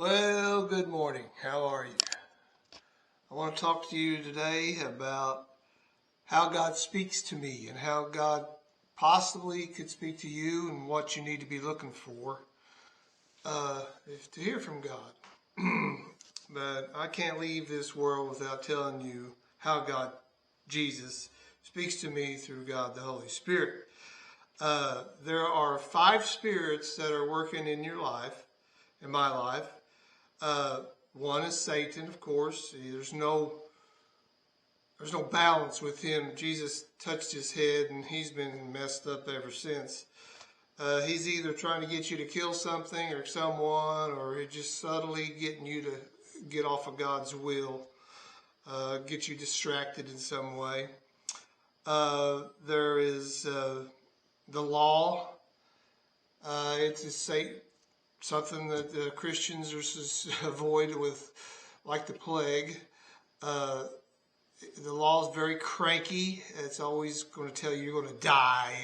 Well, good morning. How are you? I want to talk to you today about how God speaks to me and how God possibly could speak to you and what you need to be looking for to hear from God. But I can't leave this world without telling you how God, Jesus, speaks to me through God the Holy Spirit. There are 5 spirits that are working in your life, in my life. One is Satan, of course. There's no balance with him. Jesus touched his head, and he's been messed up ever since. He's either trying to get you to kill something or someone, or he's just subtly getting you to get off of God's will, get you distracted in some way. There is the law. It's something that Christians are to avoid with, like the plague. The law is very cranky. It's always going to tell you you're going to die.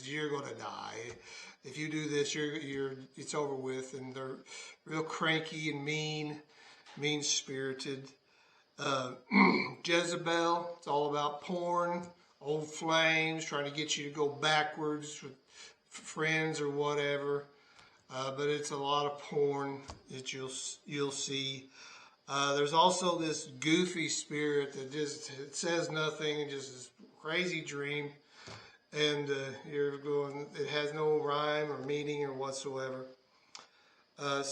You're going to die. If you do this, it's over with. And they're real cranky and mean-spirited. Jezebel, it's all about porn, old flames, trying to get you to go backwards with friends or whatever. But it's a lot of porn that you'll see. There's also this goofy spirit that just says nothing and just this crazy dream, and it has no rhyme or meaning or whatsoever. But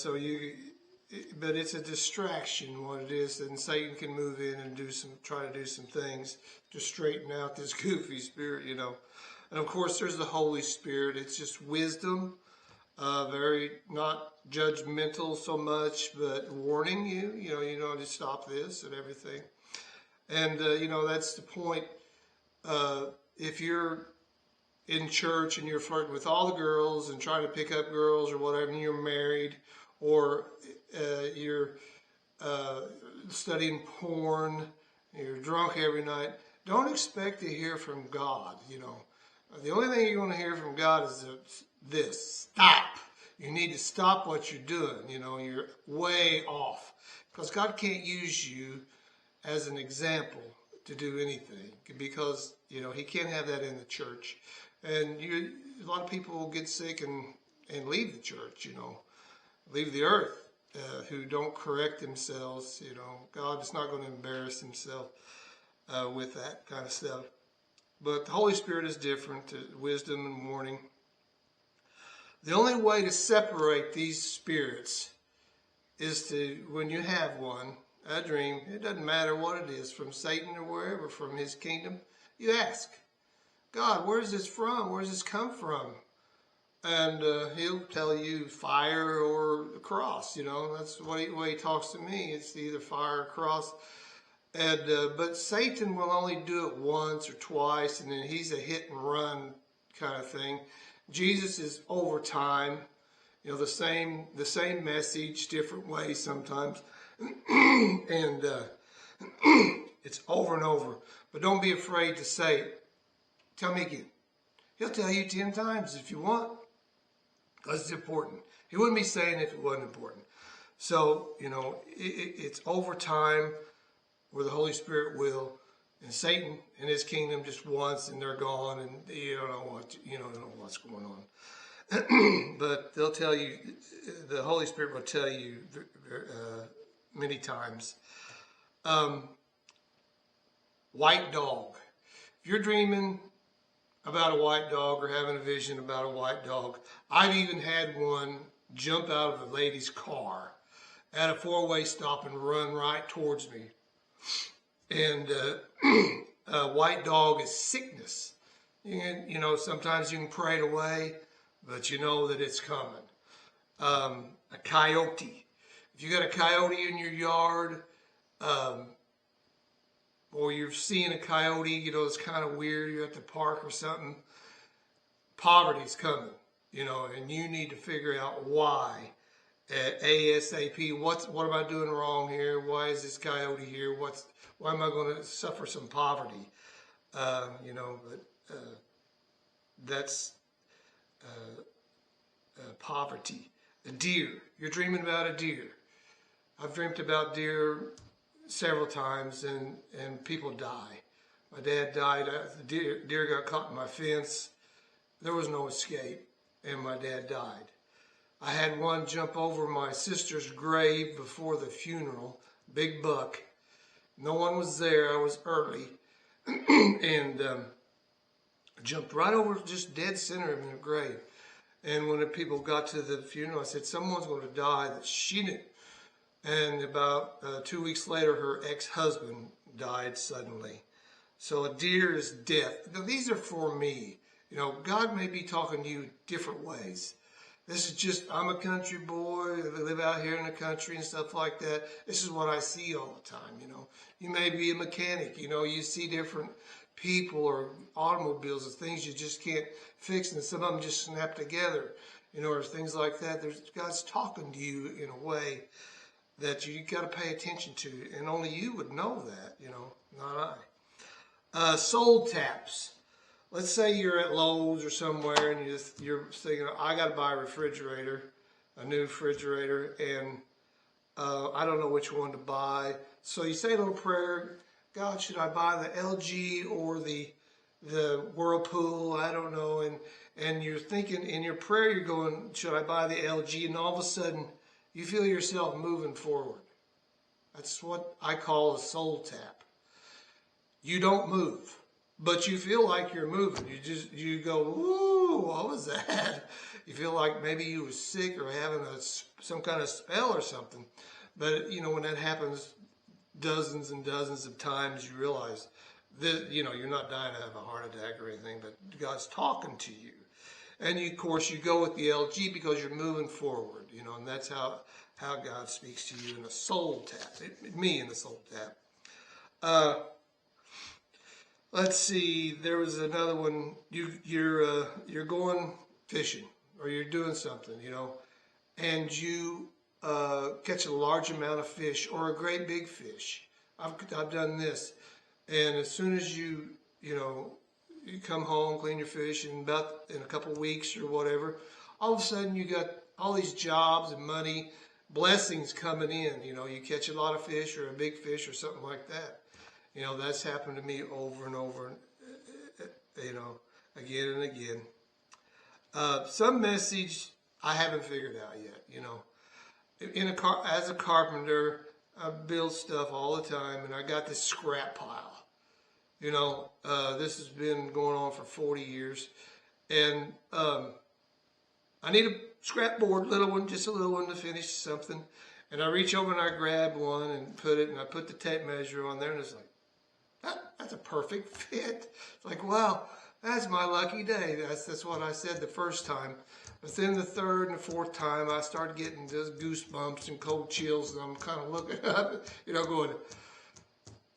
it's a distraction, what it is, and Satan can move in and try to do some things to straighten out this goofy spirit, And of course, there's the Holy Spirit. It's just wisdom. Very not judgmental so much, but warning you, to stop this and everything. And, that's the point. If you're in church and you're flirting with all the girls and trying to pick up girls or whatever, and you're married, or you're studying porn, and you're drunk every night, don't expect to hear from God, The only thing you're going to hear from God is this: stop. You need to stop what you're doing. You're way off, because God can't use you as an example to do anything, because He can't have that in the church. And a lot of people will get sick and leave the church, leave the earth, who don't correct themselves. God is not going to embarrass Himself with that kind of stuff. But the Holy Spirit is different, wisdom and warning. The only way to separate these spirits is when you have one, a dream, it doesn't matter what it is, from Satan or wherever, from his kingdom, you ask, God, where's this from? Where's this come from? And He'll tell you fire or the cross, That's the way He talks to me. It's either fire or cross. And but Satan will only do it once or twice, and then he's a hit and run kind of thing. Jesus is over time, the same message, different ways sometimes, and it's over and over. But don't be afraid to say it. Tell me again. He'll tell you 10 times if you want, because it's important. He wouldn't be saying it if it wasn't important. So it's over time, where the Holy Spirit will, and Satan and his kingdom just once, and they're gone, and you don't know what's going on. But they'll tell you, the Holy Spirit will tell you many times. White dog. If you're dreaming about a white dog or having a vision about a white dog, I've even had one jump out of a lady's car at a 4-way stop and run right towards me. And white dog is sickness. Sometimes you can pray it away, but you know that it's coming. A coyote. If you got a coyote in your yard, or you're seeing a coyote, it's kind of weird, you're at the park or something, poverty's coming, and you need to figure out why. ASAP, what am I doing wrong here? Why is this coyote here? Why am I going to suffer some poverty? That's poverty. A deer. You're dreaming about a deer. I've dreamt about deer several times, and people die. My dad died. The deer got caught in my fence. There was no escape, and my dad died. I had one jump over my sister's grave before the funeral, big buck. No one was there. I was early, and jumped right over, just dead center in the grave. And when the people got to the funeral, I said, someone's going to die that she didn't. And about 2 weeks later, her ex-husband died suddenly. So a deer is death. Now, these are for me. You know, God may be talking to you different ways. This is just, I'm a country boy, I live out here in the country and stuff like that. This is what I see all the time, you know. You may be a mechanic, you know, you see different people or automobiles and things you just can't fix, and some of them just snap together, you know, or things like that. God's talking to you in a way that you got to pay attention to, and only you would know that, you know, not I. Soul taps. Let's say you're at Lowe's or somewhere and you're thinking, I got to buy a refrigerator, a new refrigerator, and I don't know which one to buy. So you say a little prayer, God, should I buy the LG or the Whirlpool? I don't know. And you're thinking in your prayer, you're going, should I buy the LG? And all of a sudden, you feel yourself moving forward. That's what I call a soul tap. You don't move, but you feel like you're moving. You go, ooh, what was that? You feel like maybe you were sick or having some kind of spell or something. But, you know, when that happens dozens and dozens of times, you realize that, you know, you're not dying to have a heart attack or anything, but God's talking to you. And of course, you go with the LG because you're moving forward, you know, and that's how God speaks to you in a soul tap. Me in a soul tap. Let's see. There was another one. You're going fishing or you're doing something, you know, and you catch a large amount of fish or a great big fish. I've done this, and as soon as you come home, clean your fish, and about in a couple of weeks or whatever, all of a sudden you got all these jobs and money, blessings coming in. You know, you catch a lot of fish or a big fish or something like that. You know, that's happened to me over and over, you know, again and again. Some message I haven't figured out yet, you know. As a carpenter, I build stuff all the time, and I got this scrap pile. You know, this has been going on for 40 years, and I need a scrap board, little one, just a little one to finish something. And I reach over and I grab one and put it, and I put the tape measure on there, and it's like, that's a perfect fit. It's like, wow, that's my lucky day. That's what I said the first time. But then the third and the fourth time, I started getting just goosebumps and cold chills, and I'm kind of looking up, you know, going,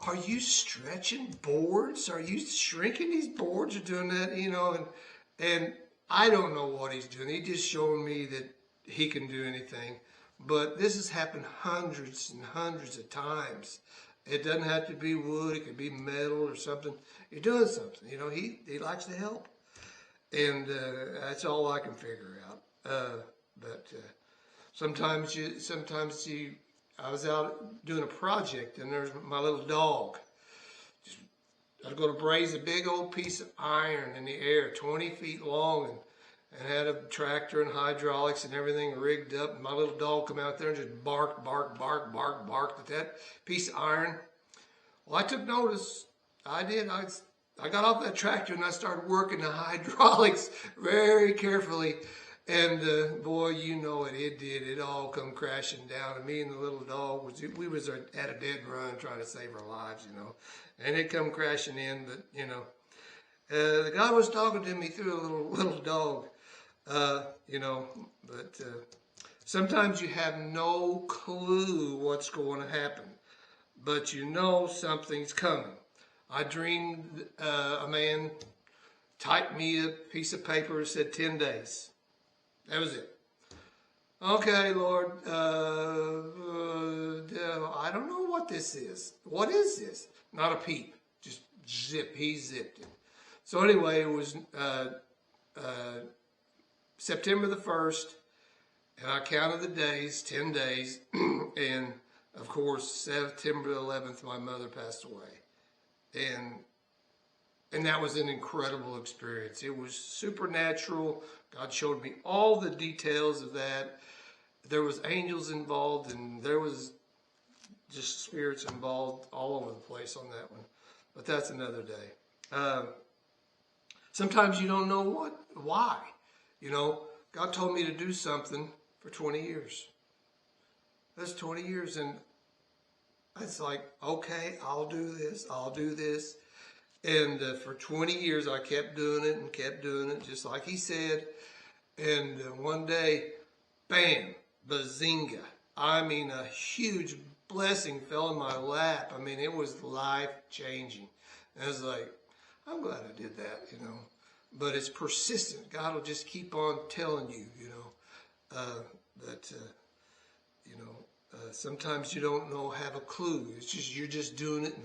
are you stretching boards? Are you shrinking these boards or doing that? You know, and I don't know what he's doing. He's just showing me that he can do anything. But this has happened hundreds and hundreds of times. It doesn't have to be wood. It could be metal or something. You're doing something. You know, he likes to help. And that's all I can figure out. But sometimes I was out doing a project, and there's my little dog. I was going to braze a big old piece of iron in the air, 20 feet long, and had a tractor and hydraulics and everything rigged up. And my little dog come out there and just barked at that piece of iron. Well, I took notice. I did. I got off that tractor and I started working the hydraulics very carefully. And boy, you know it. It did. It all come crashing down. And me and the little dog we was at a dead run trying to save our lives, you know. And it come crashing in, but you know, the guy was talking to me through a little dog. You know, but sometimes you have no clue what's going to happen, but you know something's coming. I dreamed a man typed me a piece of paper that said 10 days. That was it. Okay, Lord, I don't know what this is. What is this? Not a peep. Just zip. He zipped it. So anyway, it was September the 1st, and I counted the days, 10 days, and of course, September 11th, my mother passed away. And that was an incredible experience. It was supernatural. God showed me all the details of that. There was angels involved, and there was just spirits involved all over the place on that one. But that's another day. Sometimes you don't know why. You know, God told me to do something for 20 years. That's 20 years, and it's like, okay, I'll do this, I'll do this. And for 20 years, I kept doing it, just like he said. And one day, bam, bazinga. I mean, a huge blessing fell in my lap. I mean, it was life-changing. And I was like, I'm glad I did that, you know. But it's persistent. God will just keep on telling you, you know, that, you know, sometimes you don't know, have a clue. It's just, you're just doing it and